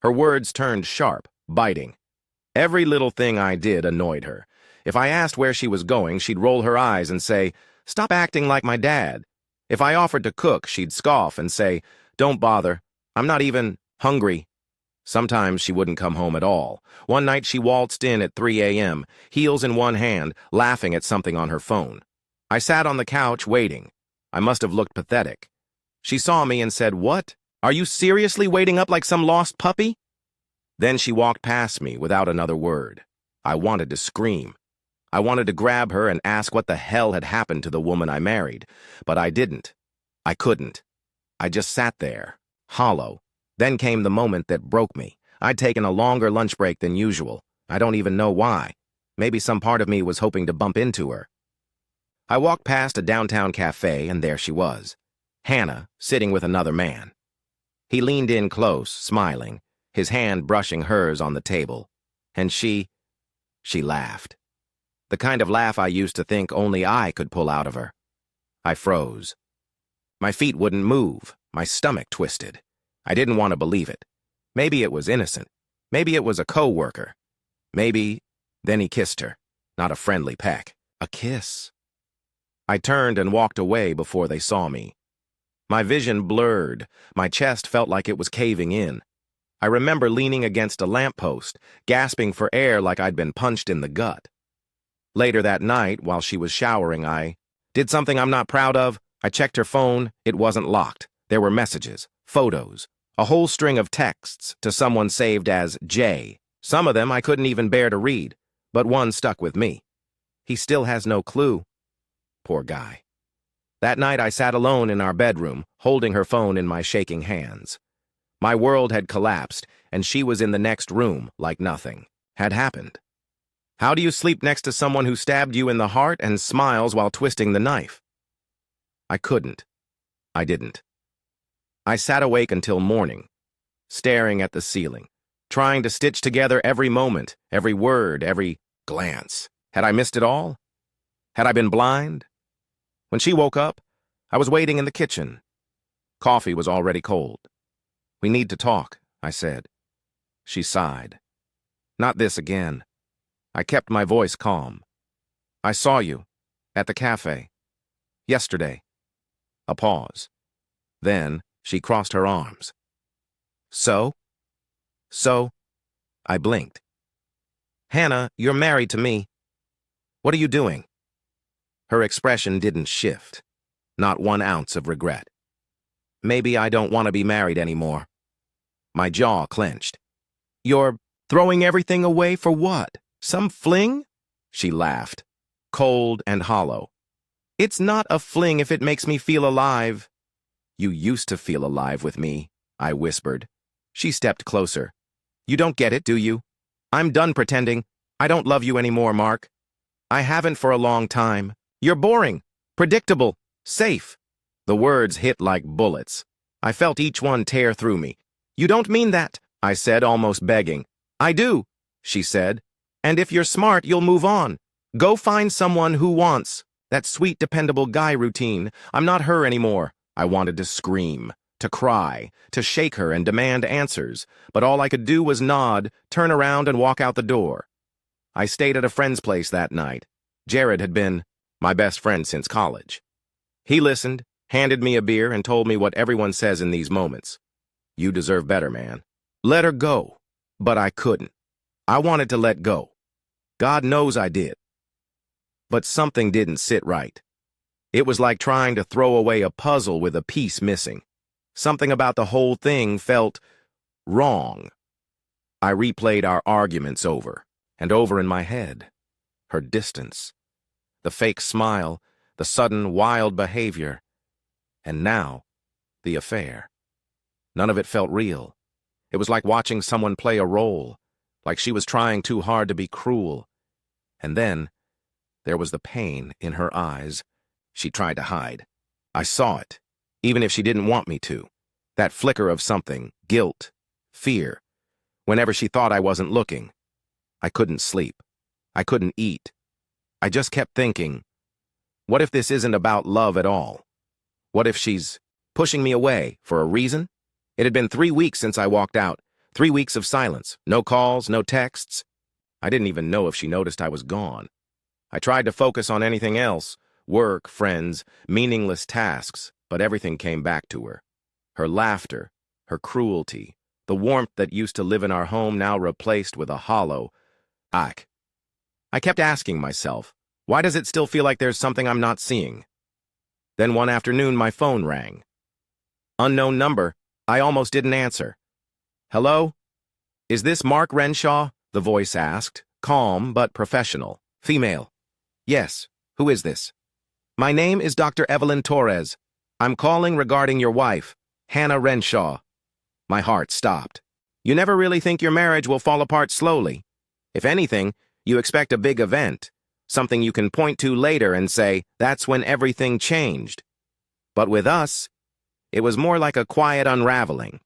Her words turned sharp, biting. Every little thing I did annoyed her. If I asked where she was going, she'd roll her eyes and say, "Stop acting like my dad." If I offered to cook, she'd scoff and say, "Don't bother. I'm not even hungry." Sometimes she wouldn't come home at all. One night she waltzed in at 3 a.m., heels in one hand, laughing at something on her phone. I sat on the couch waiting. I must have looked pathetic. She saw me and said, "What? Are you seriously waiting up like some lost puppy?" Then she walked past me without another word. I wanted to scream. I wanted to grab her and ask what the hell had happened to the woman I married, but I didn't. I couldn't. I just sat there, hollow. Then came the moment that broke me. I'd taken a longer lunch break than usual. I don't even know why. Maybe some part of me was hoping to bump into her. I walked past a downtown cafe, and there she was. Hannah, sitting with another man. He leaned in close, smiling, his hand brushing hers on the table. And she laughed. The kind of laugh I used to think only I could pull out of her. I froze. My feet wouldn't move, my stomach twisted. I didn't want to believe it. Maybe it was innocent. Maybe it was a co-worker. Maybe... Then he kissed her. Not a friendly peck. A kiss. I turned and walked away before they saw me. My vision blurred. My chest felt like it was caving in. I remember leaning against a lamppost, gasping for air like I'd been punched in the gut. Later that night, while she was showering, I did something I'm not proud of. I checked her phone. It wasn't locked. There were messages, photos, a whole string of texts to someone saved as J. Some of them I couldn't even bear to read, but one stuck with me. He still has no clue. Poor guy. That night I sat alone in our bedroom, holding her phone in my shaking hands. My world had collapsed, and she was in the next room like nothing had happened. How do you sleep next to someone who stabbed you in the heart and smiles while twisting the knife? I couldn't. I didn't. I sat awake until morning, staring at the ceiling, trying to stitch together every moment, every word, every glance. Had I missed it all? Had I been blind? When she woke up, I was waiting in the kitchen. Coffee was already cold. "We need to talk," I said. She sighed. "Not this again." I kept my voice calm. "I saw you at the cafe yesterday." A pause. Then she crossed her arms. So? I blinked. "Hannah, you're married to me. What are you doing?" Her expression didn't shift. Not 1 ounce of regret. "Maybe I don't want to be married anymore." My jaw clenched. "You're throwing everything away for what? Some fling?" She laughed, cold and hollow. "It's not a fling if it makes me feel alive." "You used to feel alive with me," I whispered. She stepped closer. "You don't get it, do you? I'm done pretending. I don't love you anymore, Mark. I haven't for a long time. You're boring, predictable, safe." The words hit like bullets. I felt each one tear through me. "You don't mean that," I said, almost begging. "I do," she said. "And if you're smart, you'll move on. Go find someone who wants that sweet, dependable guy routine. I'm not her anymore." I wanted to scream, to cry, to shake her and demand answers, but all I could do was nod, turn around, and walk out the door. I stayed at a friend's place that night. Jared had been my best friend since college. He listened, handed me a beer, and told me what everyone says in these moments. "You deserve better, man." Let her go, but I couldn't. I wanted to let go. God knows I did. But something didn't sit right. It was like trying to throw away a puzzle with a piece missing. Something about the whole thing felt wrong. I replayed our arguments over and over in my head. Her distance, the fake smile, the sudden wild behavior, and now the affair. None of it felt real. It was like watching someone play a role, like she was trying too hard to be cruel. And then there was the pain in her eyes she tried to hide. I saw it, even if she didn't want me to. That flicker of something, guilt, fear, whenever she thought I wasn't looking. I couldn't sleep. I couldn't eat. I just kept thinking, what if this isn't about love at all? What if she's pushing me away for a reason? It had been 3 weeks since I walked out, 3 weeks of silence, no calls, no texts. I didn't even know if she noticed I was gone. I tried to focus on anything else, work, friends, meaningless tasks, but everything came back to her. Her laughter, her cruelty, the warmth that used to live in our home now replaced with a hollow ache. I kept asking myself, why does it still feel like there's something I'm not seeing? Then one afternoon my phone rang. Unknown number. I almost didn't answer. Hello? Is this Mark Renshaw? The voice asked, calm but professional. Female. Yes. Who is this? My name is Dr. Evelyn Torres. I'm calling regarding your wife, Hannah Renshaw. My heart stopped. You never really think your marriage will fall apart slowly. If anything, you expect a big event, something you can point to later and say, that's when everything changed. But with us, it was more like a quiet unraveling.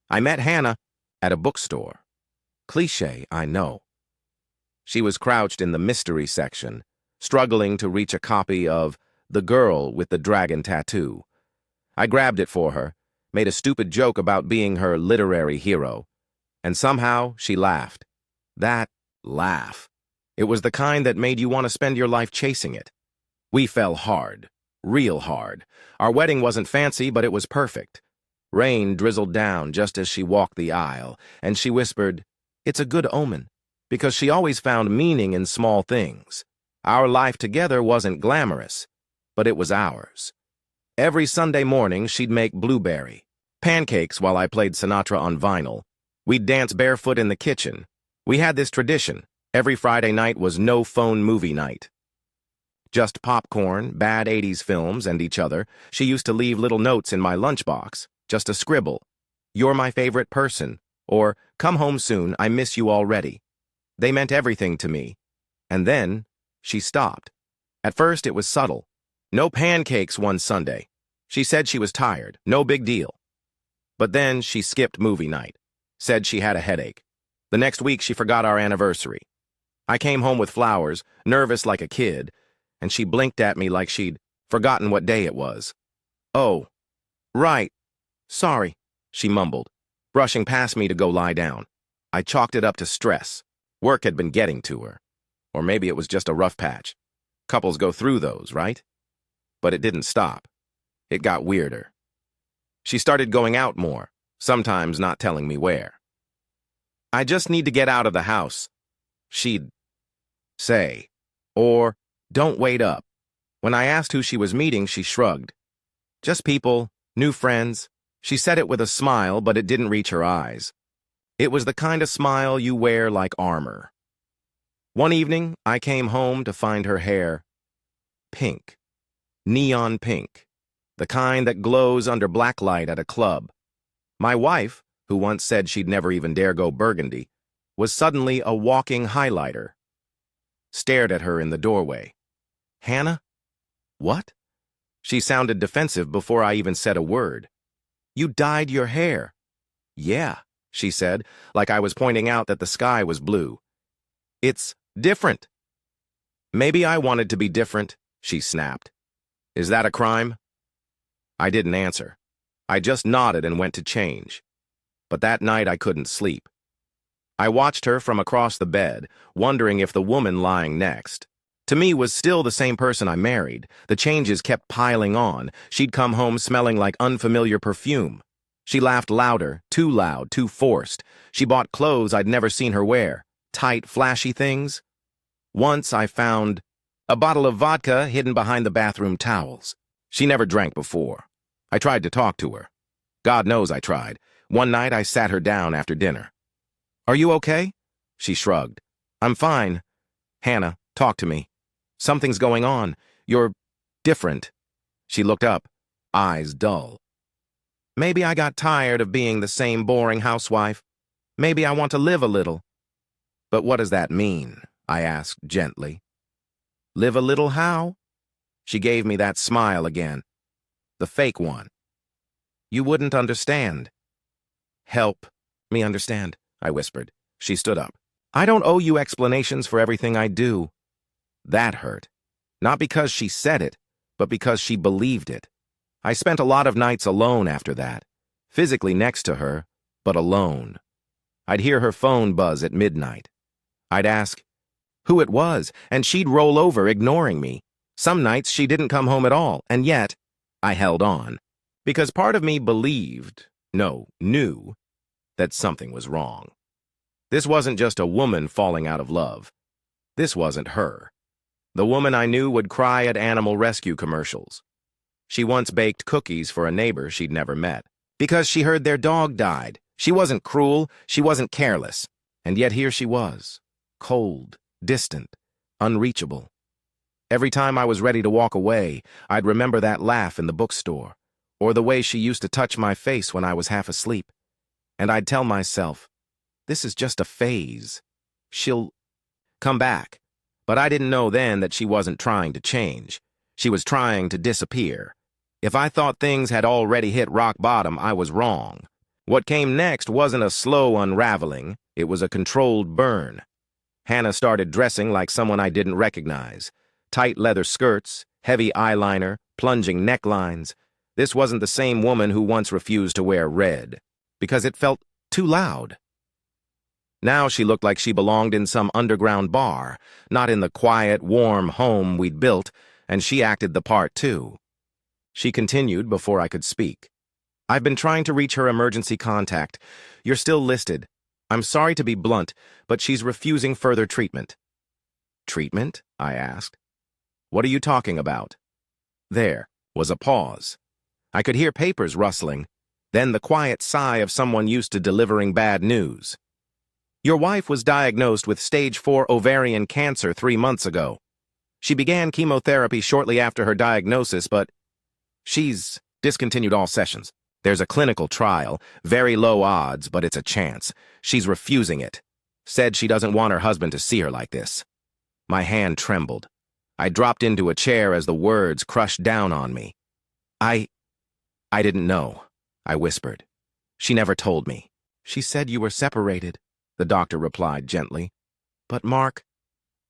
I met Hannah at a bookstore. Cliché, I know. She was crouched in the mystery section, struggling to reach a copy of The Girl with the Dragon Tattoo. I grabbed it for her, made a stupid joke about being her literary hero, and somehow she laughed. That laugh. It was the kind that made you want to spend your life chasing it. We fell hard, real hard. Our wedding wasn't fancy, but it was perfect. Rain drizzled down just as she walked the aisle, and she whispered, "It's a good omen," because she always found meaning in small things. Our life together wasn't glamorous, but it was ours. Every Sunday morning, she'd make blueberry pancakes while I played Sinatra on vinyl. We'd dance barefoot in the kitchen. We had this tradition. Every Friday night was no phone movie night. Just popcorn, bad 80s films, and each other. She used to leave little notes in my lunchbox, just a scribble. "You're my favorite person," or "Come home soon, I miss you already." They meant everything to me. And then she stopped. At first, it was subtle. No pancakes one Sunday. She said she was tired, no big deal. But then she skipped movie night, said she had a headache. The next week, she forgot our anniversary. I came home with flowers, nervous like a kid, and she blinked at me like she'd forgotten what day it was. "Oh, right. Sorry," she mumbled, brushing past me to go lie down. I chalked it up to stress. Work had been getting to her. Or maybe it was just a rough patch. Couples go through those, right? But it didn't stop. It got weirder. She started going out more, sometimes not telling me where. "I just need to get out of the house," she'd say. Or, "Don't wait up." When I asked who she was meeting, she shrugged. "Just people, new friends." She said it with a smile, but it didn't reach her eyes. It was the kind of smile you wear like armor. One evening, I came home to find her hair pink. Neon pink. The kind that glows under blacklight at a club. My wife, who once said she'd never even dare go burgundy, was suddenly a walking highlighter. Stared at her in the doorway. "Hannah? What?" She sounded defensive before I even said a word. "You dyed your hair." "Yeah," she said, like I was pointing out that the sky was blue. "It's different." "Maybe I wanted to be different," she snapped. "Is that a crime?" I didn't answer. I just nodded and went to change. But that night I couldn't sleep. I watched her from across the bed, wondering if the woman lying next to me was still the same person I married. The changes kept piling on. She'd come home smelling like unfamiliar perfume. She laughed louder, too loud, too forced. She bought clothes I'd never seen her wear. Tight, flashy things. Once I found a bottle of vodka hidden behind the bathroom towels. She never drank before. I tried to talk to her. God knows I tried. One night I sat her down after dinner. "Are you okay?" She shrugged. "I'm fine." "Hannah, talk to me. Something's going on. You're different." She looked up, eyes dull. "Maybe I got tired of being the same boring housewife. Maybe I want to live a little." "But what does that mean?" I asked gently. "Live a little how?" She gave me that smile again. The fake one. "You wouldn't understand." "Help me understand," I whispered. She stood up. "I don't owe you explanations for everything I do." That hurt. Not because she said it, but because she believed it. I spent a lot of nights alone after that. Physically next to her, but alone. I'd hear her phone buzz at midnight. I'd ask who it was, and she'd roll over, ignoring me. Some nights she didn't come home at all, and yet I held on. Because part of me believed, no, knew, that something was wrong. This wasn't just a woman falling out of love. This wasn't her. The woman I knew would cry at animal rescue commercials. She once baked cookies for a neighbor she'd never met. Because she heard their dog died. She wasn't cruel, she wasn't careless. And yet here she was, cold, distant, unreachable. Every time I was ready to walk away, I'd remember that laugh in the bookstore, or the way she used to touch my face when I was half asleep. And I'd tell myself, this is just a phase. She'll come back. But I didn't know then that she wasn't trying to change. She was trying to disappear. If I thought things had already hit rock bottom, I was wrong. What came next wasn't a slow unraveling, it was a controlled burn. Hannah started dressing like someone I didn't recognize. Tight leather skirts, heavy eyeliner, plunging necklines. This wasn't the same woman who once refused to wear red, because it felt too loud. Now she looked like she belonged in some underground bar, not in the quiet, warm home we'd built, and she acted the part too. She continued before I could speak. I've been trying to reach her emergency contact. You're still listed. I'm sorry to be blunt, but she's refusing further treatment. Treatment? I asked. What are you talking about? There was a pause. I could hear papers rustling, then the quiet sigh of someone used to delivering bad news. Your wife was diagnosed with stage 4 ovarian cancer 3 months ago. She began chemotherapy shortly after her diagnosis, but she's discontinued all sessions. There's a clinical trial, very low odds, but it's a chance. She's refusing it. Said she doesn't want her husband to see her like this. My hand trembled. I dropped into a chair as the words crushed down on me. I didn't know, I whispered. She never told me. She said you were separated, the doctor replied gently. But Mark,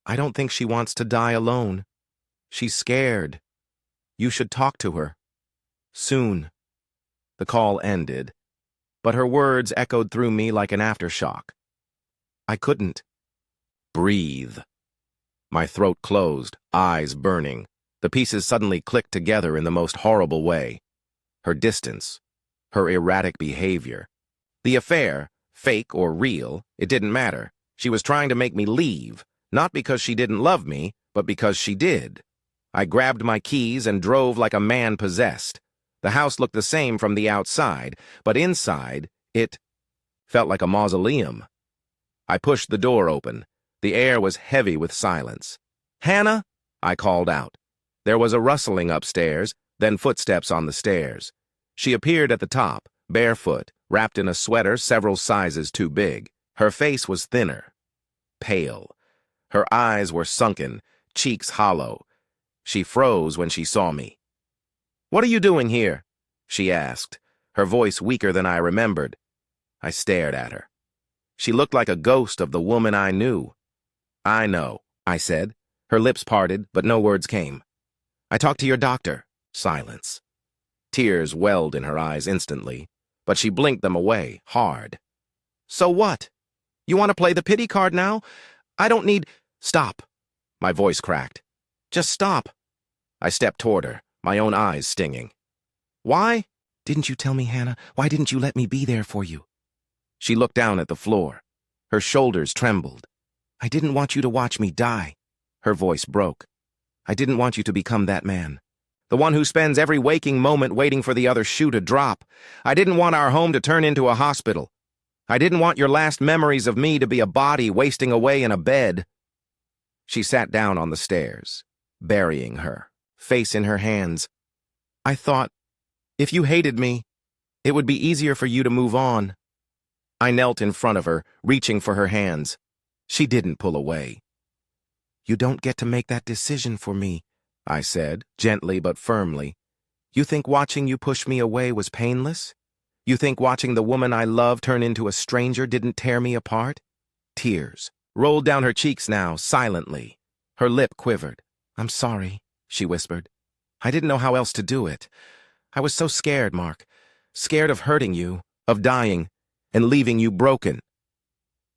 I don't think she wants to die alone. She's scared. You should talk to her. Soon. The call ended, but her words echoed through me like an aftershock. I couldn't breathe. My throat closed, eyes burning. The pieces suddenly clicked together in the most horrible way. Her distance, her erratic behavior. The affair, fake or real, it didn't matter. She was trying to make me leave, not because she didn't love me, but because she did. I grabbed my keys and drove like a man possessed. The house looked the same from the outside, but inside, it felt like a mausoleum. I pushed the door open. The air was heavy with silence. Hannah, I called out. There was a rustling upstairs, then footsteps on the stairs. She appeared at the top, barefoot, wrapped in a sweater several sizes too big. Her face was thinner, pale. Her eyes were sunken, cheeks hollow. She froze when she saw me. What are you doing here? She asked, her voice weaker than I remembered. I stared at her. She looked like a ghost of the woman I knew. I know, I said. Her lips parted, but no words came. I talked to your doctor. Silence. Tears welled in her eyes instantly, but she blinked them away, hard. So what? You want to play the pity card now? I don't need— Stop. My voice cracked. Just stop. I stepped toward her, my own eyes stinging. Why? Didn't you tell me, Hannah? Why didn't you let me be there for you? She looked down at the floor. Her shoulders trembled. I didn't want you to watch me die. Her voice broke. I didn't want you to become that man. The one who spends every waking moment waiting for the other shoe to drop. I didn't want our home to turn into a hospital. I didn't want your last memories of me to be a body wasting away in a bed. She sat down on the stairs, burying her, face in her hands. I thought, if you hated me, it would be easier for you to move on. I knelt in front of her, reaching for her hands. She didn't pull away. You don't get to make that decision for me, I said, gently but firmly. You think watching you push me away was painless? You think watching the woman I love turn into a stranger didn't tear me apart? Tears rolled down her cheeks now, silently. Her lip quivered. I'm sorry, she whispered. I didn't know how else to do it. I was so scared, Mark. Scared of hurting you, of dying, and leaving you broken.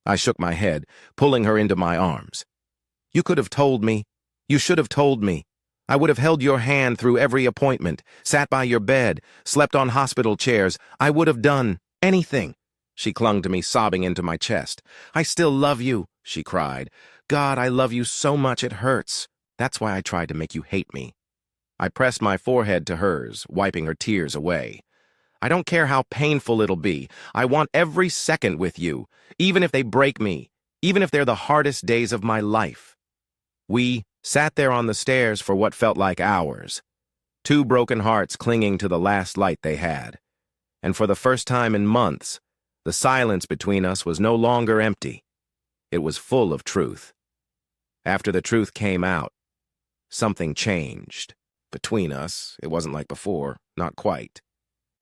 I shook my head, pulling her into my arms. You could have told me. You should have told me. I would have held your hand through every appointment, sat by your bed, slept on hospital chairs. I would have done anything. She clung to me, sobbing into my chest. I still love you, she cried. God, I love you so much it hurts. That's why I tried to make you hate me. I pressed my forehead to hers, wiping her tears away. I don't care how painful it'll be. I want every second with you, even if they break me, even if they're the hardest days of my life. We sat there on the stairs for what felt like hours, two broken hearts clinging to the last light they had. And for the first time in months, the silence between us was no longer empty. It was full of truth. After the truth came out, something changed. Between us, it wasn't like before, not quite.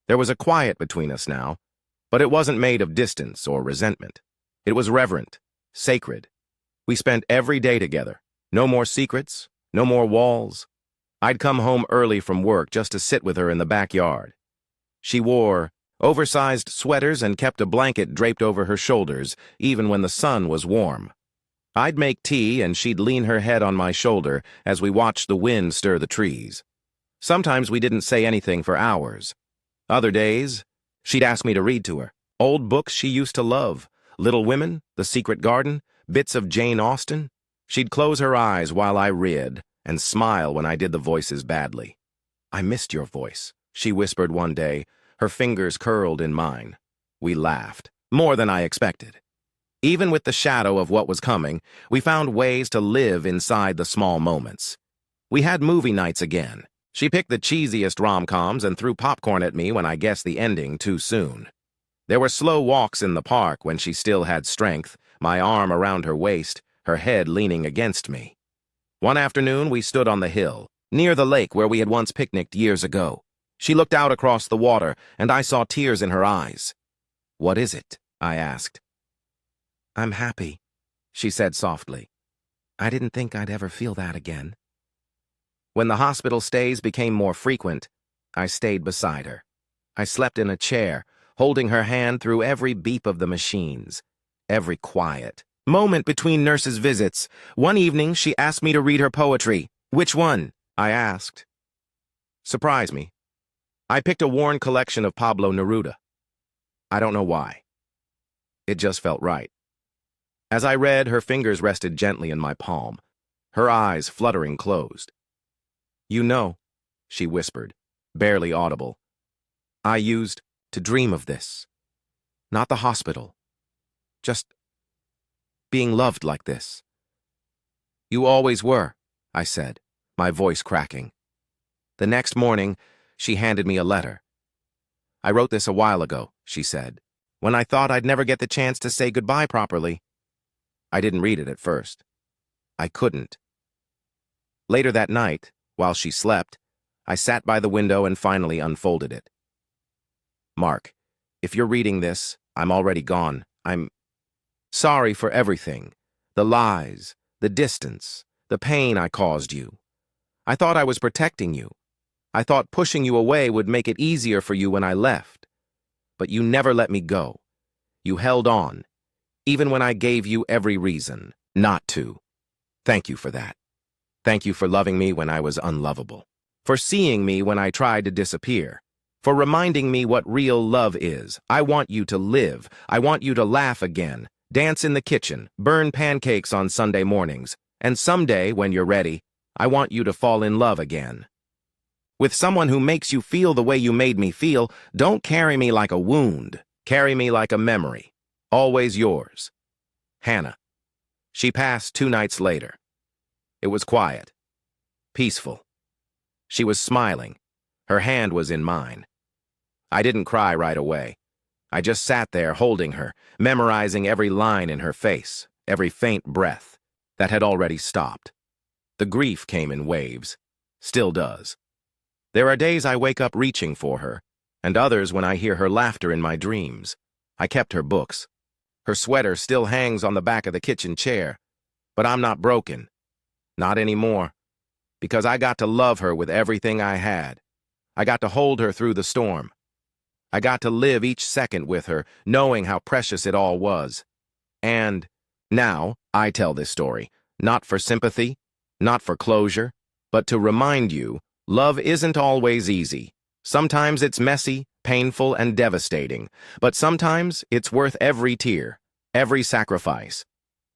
There was a quiet between us now, but it wasn't made of distance or resentment. It was reverent, sacred. We spent every day together. No more secrets, no more walls. I'd come home early from work just to sit with her in the backyard. She wore oversized sweaters and kept a blanket draped over her shoulders, even when the sun was warm. I'd make tea and she'd lean her head on my shoulder as we watched the wind stir the trees. Sometimes we didn't say anything for hours. Other days, she'd ask me to read to her. Old books she used to love, Little Women, The Secret Garden, bits of Jane Austen. She'd close her eyes while I read and smile when I did the voices badly. I missed your voice, she whispered one day, her fingers curled in mine. We laughed, more than I expected. Even with the shadow of what was coming, we found ways to live inside the small moments. We had movie nights again. She picked the cheesiest rom-coms and threw popcorn at me when I guessed the ending too soon. There were slow walks in the park when she still had strength, my arm around her waist, her head leaning against me. One afternoon, we stood on the hill, near the lake where we had once picnicked years ago. She looked out across the water, and I saw tears in her eyes. What is it? I asked. I'm happy, she said softly. I didn't think I'd ever feel that again. When the hospital stays became more frequent, I stayed beside her. I slept in a chair, holding her hand through every beep of the machines, every quiet moment between nurses' visits. One evening, she asked me to read her poetry. Which one? I asked. Surprise me. I picked a worn collection of Pablo Neruda. I don't know why. It just felt right. As I read, her fingers rested gently in my palm, her eyes fluttering closed. You know, she whispered, barely audible. I used to dream of this. Not the hospital. Just being loved like this. You always were, I said, my voice cracking. The next morning, she handed me a letter. I wrote this a while ago, she said, when I thought I'd never get the chance to say goodbye properly. I didn't read it at first. I couldn't. Later that night, while she slept, I sat by the window and finally unfolded it. Mark, if you're reading this, I'm already gone. I'm sorry for everything. The lies, the distance, the pain I caused you. I thought I was protecting you. I thought pushing you away would make it easier for you when I left. But you never let me go. You held on, even when I gave you every reason not to. Thank you for that. Thank you for loving me when I was unlovable. For seeing me when I tried to disappear. For reminding me what real love is. I want you to live. I want you to laugh again. Dance in the kitchen. Burn pancakes on Sunday mornings. And someday, when you're ready, I want you to fall in love again. With someone who makes you feel the way you made me feel, don't carry me like a wound. Carry me like a memory. Always yours. Hannah. She passed 2 nights later. It was quiet. Peaceful. She was smiling. Her hand was in mine. I didn't cry right away. I just sat there holding her, memorizing every line in her face, every faint breath that had already stopped. The grief came in waves. Still does. There are days I wake up reaching for her, and others when I hear her laughter in my dreams. I kept her books. Her sweater still hangs on the back of the kitchen chair, but I'm not broken. Not anymore. Because I got to love her with everything I had. I got to hold her through the storm. I got to live each second with her, knowing how precious it all was. And now I tell this story, not for sympathy, not for closure, but to remind you, love isn't always easy. Sometimes it's messy, painful, and devastating, but sometimes it's worth every tear, every sacrifice.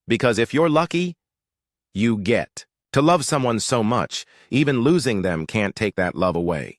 Because if you're lucky, you get to love someone so much, even losing them can't take that love away.